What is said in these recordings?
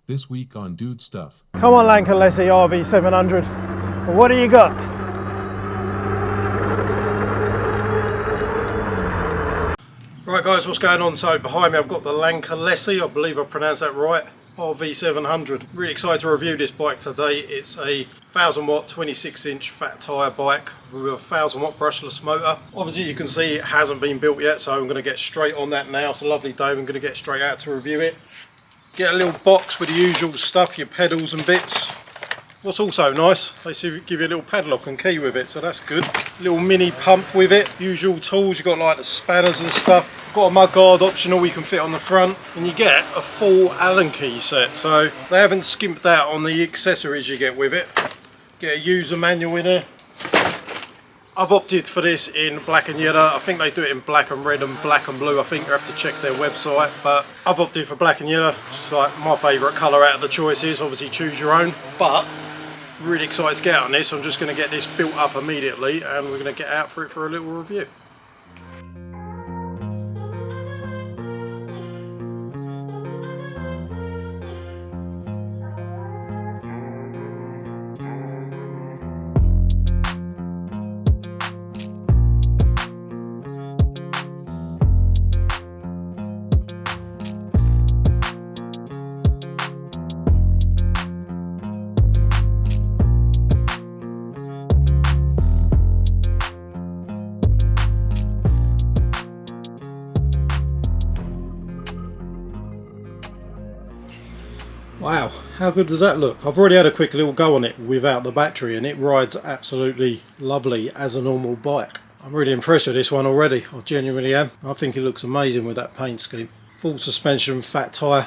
This week on Dude Stuff. Come on, Lankeleisi Rv700. Well, what do you got? Right guys, what's going on? So behind me I've got the Lankeleisi, I believe I pronounced that right, Rv700. Really excited to review this bike today. It's a 1000 watt 26 inch fat tyre bike with a 1000 watt brushless motor. Obviously you can see it hasn't been built yet, so I'm going to get straight on that now. It's a lovely day, I'm going to get straight out to review it. Get a little box with the usual stuff, your pedals and bits. What's also nice, they give you a little padlock and key with it, so that's good. Little mini pump with it, usual tools, you've got like the spanners and stuff. Got a mud guard optional you can fit on the front, and you get a full Allen key set, so they haven't skimped out on the accessories you get with it. Get a user manual in there. I've opted for this in black and yellow. I think they do it in black and red and black and blue. I think you have to check their website, but I've opted for black and yellow. It's like my favourite colour out of the choices. Obviously choose your own, but really excited to get out on this. I'm just going to get this built up immediately and we're going to get out for it for a little review. Wow, how good does that look? I've already had a quick little go on it without the battery and it rides absolutely lovely as a normal bike. I'm really impressed with this one already, I genuinely am. I think it looks amazing with that paint scheme. Full suspension, fat tyre,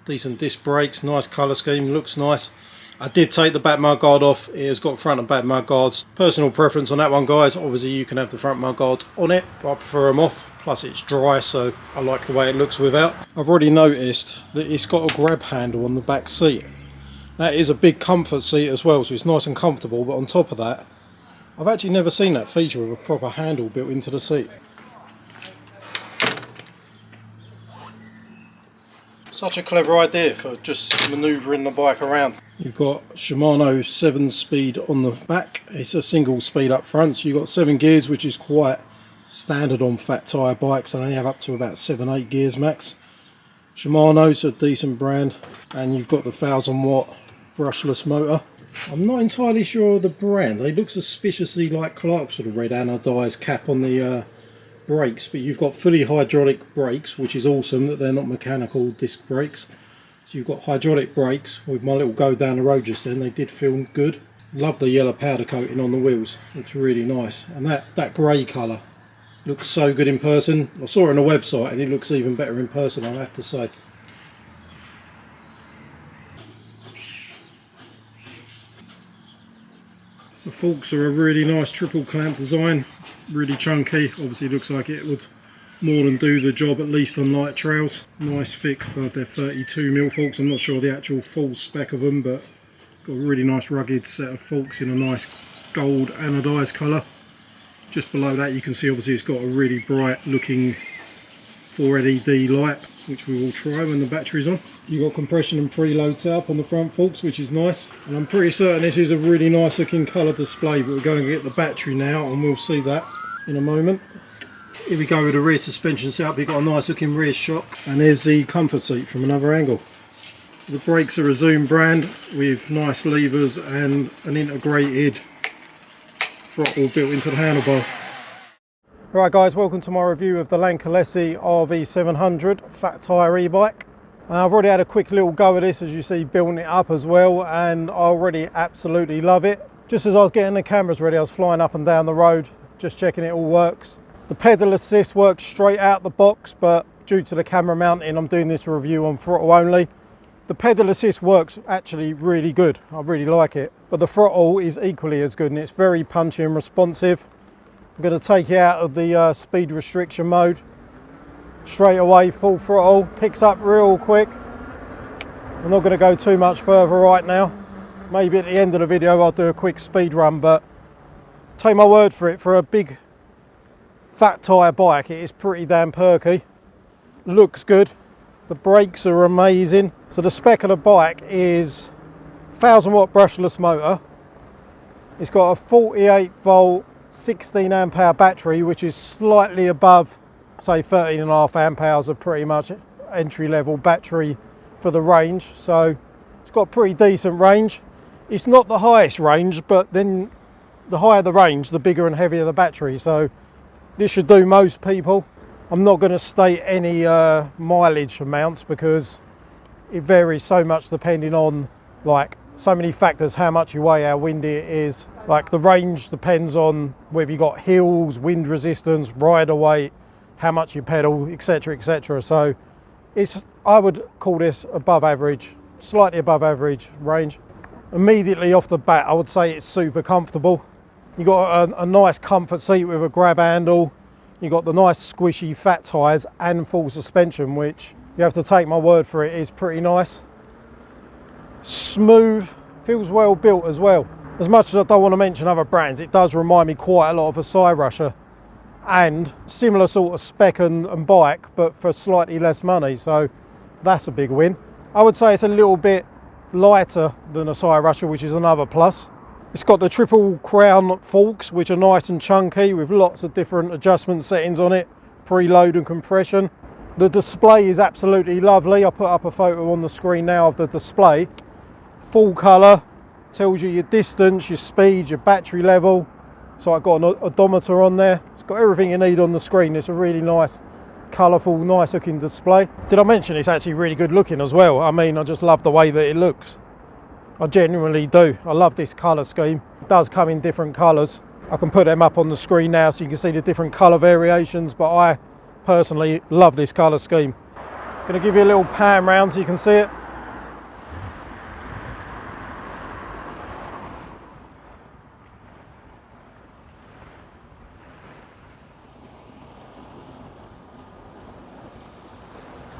decent disc brakes, nice colour scheme, looks nice. I did take the back mud guard off, it has got front and back mud guards. Personal preference on that one guys, obviously you can have the front mud guards on it, but I prefer them off. Plus it's dry, so I like the way it looks without. I've already noticed that it's got a grab handle on the back seat. That is a big comfort seat as well, so it's nice and comfortable, but on top of that, I've actually never seen that feature with a proper handle built into the seat. Such a clever idea for just manoeuvring the bike around. You've got Shimano 7-speed on the back. It's a single speed up front, so you've got 7 gears, which is quite standard on fat tyre bikes, and they have up to about 7-8 gears max. Shimano's a decent brand, and you've got the 1000 watt brushless motor. I'm not entirely sure of the brand. They look suspiciously like Clark's with a red anodised cap on the brakes, but you've got fully hydraulic brakes, which is awesome that they're not mechanical disc brakes. So you've got hydraulic brakes. With my little go down the road just then, they did feel good. Love the yellow powder coating on the wheels, looks really nice, and that grey colour looks so good in person. I saw it on the website and it looks even better in person, I have to say. The forks are a really nice triple clamp design, really chunky. Obviously looks like it would more than do the job, at least on light trails. Nice thick, I don't know if they're 32mm forks, I'm not sure the actual full spec of them, but got a really nice rugged set of forks in a nice gold anodised colour. Just below that you can see obviously it's got a really bright looking 4 LED light, which we will try when the battery's on. You've got compression and preload set up on the front forks, which is nice. And I'm pretty certain this is a really nice looking colour display, but we're going to get the battery now and we'll see that in a moment. Here we go with the rear suspension setup. You've got a nice looking rear shock, and there's the comfort seat from another angle. The brakes are a Zoom brand with nice levers and an integrated throttle built into the handlebars. Right guys, welcome to my review of the Lankeleisi Rv700 fat tyre e-bike. I've already had a quick little go at this, as you see, building it up as well, and I already absolutely love it. Just as I was getting the cameras ready, I was flying up and down the road, just checking it all works. The pedal assist works straight out the box, but due to the camera mounting, I'm doing this review on throttle only. The pedal assist works actually really good, I really like it, but the throttle is equally as good and it's very punchy and responsive. I'm going to take it out of the speed restriction mode. Straight away, full throttle, picks up real quick. I'm not going to go too much further right now. Maybe at the end of the video I'll do a quick speed run, but take my word for it, for a big fat tyre bike it is pretty damn perky. Looks good. The brakes are amazing. So the spec of the bike is 1000 watt brushless motor. It's got a 48 volt 16 amp hour battery, which is slightly above, say, 13.5 amp hours of pretty much entry level battery for the range. So it's got pretty decent range. It's not the highest range, but then the higher the range, the bigger and heavier the battery. So this should do most people. I'm not going to state any mileage amounts because it varies so much depending on like so many factors, how much you weigh, how windy it is. Like the range depends on whether you got hills, wind resistance, rider weight, how much you pedal, etc, etc. So I would call this above average, slightly above average range. Immediately off the bat, I would say it's super comfortable. You got a nice comfort seat with a grab handle. You got the nice squishy fat tyres and full suspension, which you have to take my word for it, is pretty nice. Smooth, feels well built as well. As much as I don't want to mention other brands, it does remind me quite a lot of a Cyrusher and similar sort of spec and bike, but for slightly less money, so that's a big win. I would say it's a little bit lighter than a Cyrusher, which is another plus. It's got the triple crown forks, which are nice and chunky with lots of different adjustment settings on it, preload and compression. The display is absolutely lovely. I'll put up a photo on the screen now of the display. Full colour, tells you your distance, your speed, your battery level. So I've got an odometer on there. It's got everything you need on the screen. It's a really nice, colourful, nice looking display. Did I mention it's actually really good looking as well? I mean, I just love the way that it looks. I genuinely do. I love this colour scheme. It does come in different colours. I can put them up on the screen now so you can see the different colour variations, but I personally love this colour scheme. I'm going to give you a little pan round so you can see it.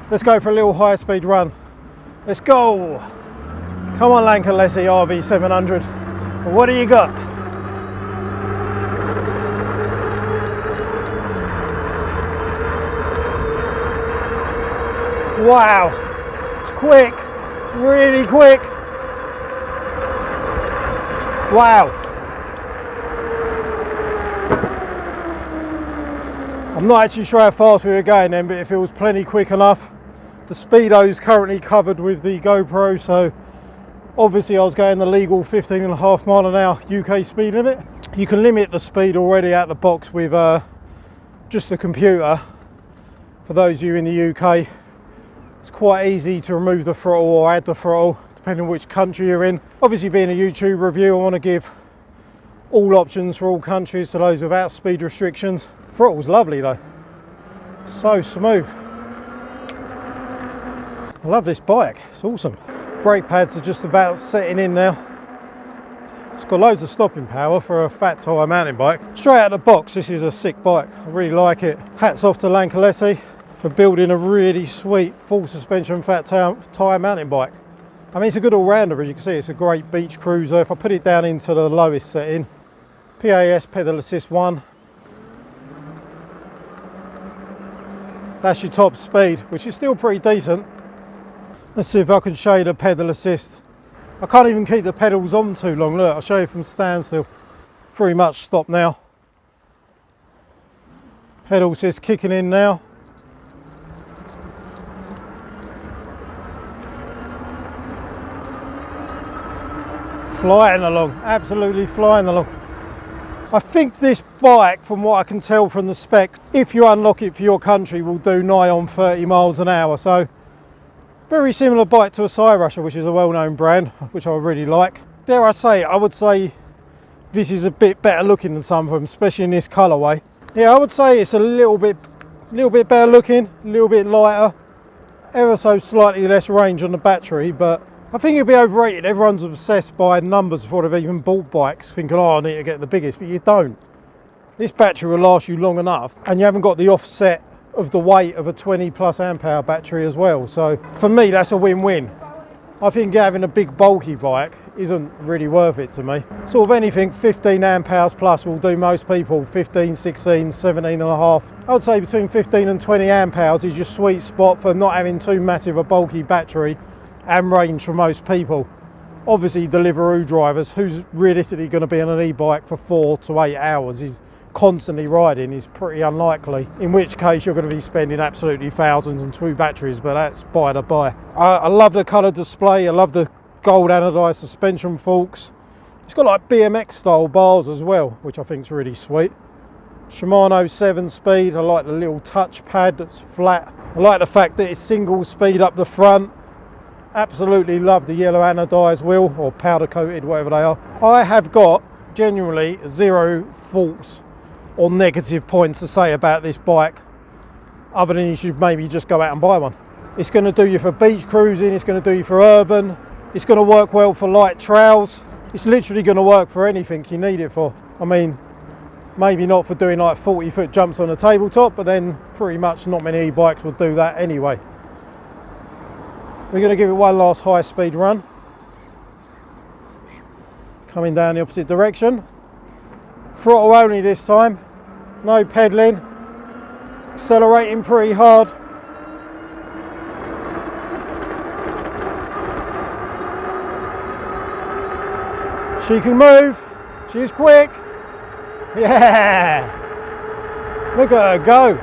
Let's go for a little high speed run. Let's go! Come on, Lankeleisi Rv700. What do you got? Wow, it's quick, it's really quick. Wow. I'm not actually sure how fast we were going then, but it feels plenty quick enough. The speedo is currently covered with the GoPro, so obviously I was going the legal 15.5 mile an hour UK speed limit. You can limit the speed already out the box with just the computer. For those of you in the UK, it's quite easy to remove the throttle or add the throttle, depending on which country you're in. Obviously, being a YouTube review, I want to give all options for all countries to those without speed restrictions. Throttle's lovely though, so smooth. I love this bike, it's awesome. Brake pads are just about setting in now. It's got loads of stopping power for a fat tyre mountain bike. Straight out of the box, this is a sick bike. I really like it. Hats off to Lankeleisi for building a really sweet full suspension fat tyre mountain bike. I mean, it's a good all-rounder, as you can see. It's a great beach cruiser. If I put it down into the lowest setting, PAS pedal assist 1. That's your top speed, which is still pretty decent. Let's see if I can show you the pedal assist. I can't even keep the pedals on too long. Look, I'll show you from standstill. Pretty much stopped now. Pedal assist kicking in now. Flying along, absolutely flying along. I think this bike, from what I can tell from the spec, if you unlock it for your country, will do nigh on 30 miles an hour. So very similar bike to a Cyrusher, which is a well-known brand, which I really like. Dare I say, I would say this is a bit better looking than some of them, especially in this colourway. Yeah, I would say it's a little bit better looking, a little bit lighter, ever so slightly less range on the battery, but I think it'll be overrated. Everyone's obsessed by numbers before they've even bought bikes, thinking, oh, I need to get the biggest, but you don't. This battery will last you long enough, and you haven't got the offset of the weight of a 20+ amp hour battery as well. So for me, that's a win-win. I think having a big bulky bike isn't really worth it to me. Sort of anything 15 amp hours plus will do most people. 15, 16, 17 and a half. I would say between 15 and 20 amp hours is your sweet spot for not having too massive a bulky battery and range for most people. Obviously Deliveroo drivers, who's realistically going to be on an e-bike for 4 to 8 hours, is constantly riding, is pretty unlikely, in which case you're going to be spending absolutely thousands and 2 batteries, but that's by the by. I love the colour display, I love the gold anodised suspension forks. It's got like BMX style bars as well, which I think is really sweet. Shimano 7-speed, I like the little touch pad that's flat. I like the fact that it's single speed up the front. Absolutely love the yellow anodised wheel, or powder coated, whatever they are. I have got genuinely 0 faults or negative points to say about this bike, other than you should maybe just go out and buy one. It's going to do you for beach cruising, it's going to do you for urban, it's going to work well for light trails. It's literally going to work for anything you need it for. I mean, maybe not for doing like 40-foot jumps on a tabletop, but then pretty much not many e-bikes would do that anyway. We're going to give it one last high speed run. Coming down the opposite direction. Throttle only this time, no pedalling, accelerating pretty hard. She can move, she's quick, yeah, look at her go.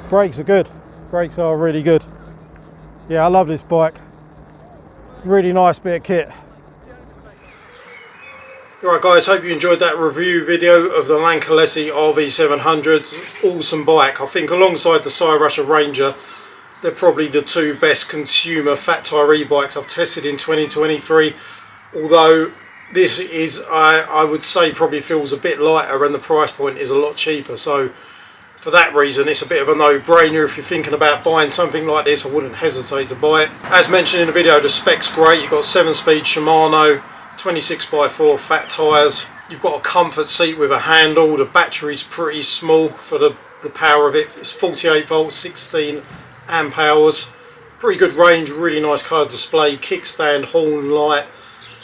Brakes are good, brakes are really good. Yeah, I love this bike, really nice bit of kit. Alright guys, hope you enjoyed that review video of the Lankeleisi Rv700. Awesome bike. I think alongside the Tyre Ranger, they're probably the 2 best consumer fat tyre e-bikes I've tested in 2023. Although this is, I would say, probably feels a bit lighter and the price point is a lot cheaper. So for that reason, it's a bit of a no-brainer. If you're thinking about buying something like this, I wouldn't hesitate to buy it. As mentioned in the video, the spec's great. You've got 7-speed Shimano, 26x4 fat tyres. You've got a comfort seat with a handle. The battery's pretty small for the power of it. It's 48 volts, 16 amp hours. Pretty good range, really nice colour display, kickstand, horn light.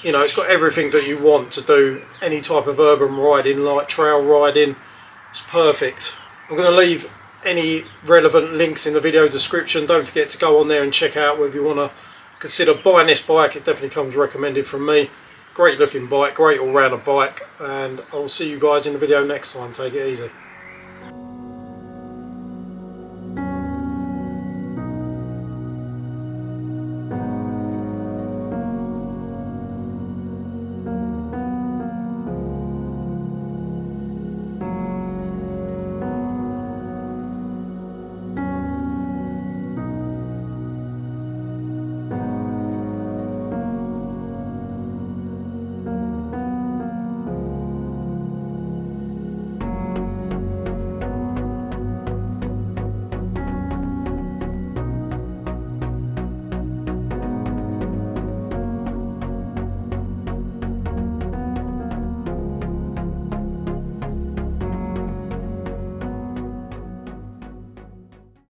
You know, it's got everything that you want to do any type of urban riding, like trail riding. It's perfect. I'm going to leave any relevant links in the video description. Don't forget to go on there and check out whether you want to consider buying this bike. It definitely comes recommended from me. Great looking bike, great all-rounder bike, and I'll see you guys in the video next time. Take it easy.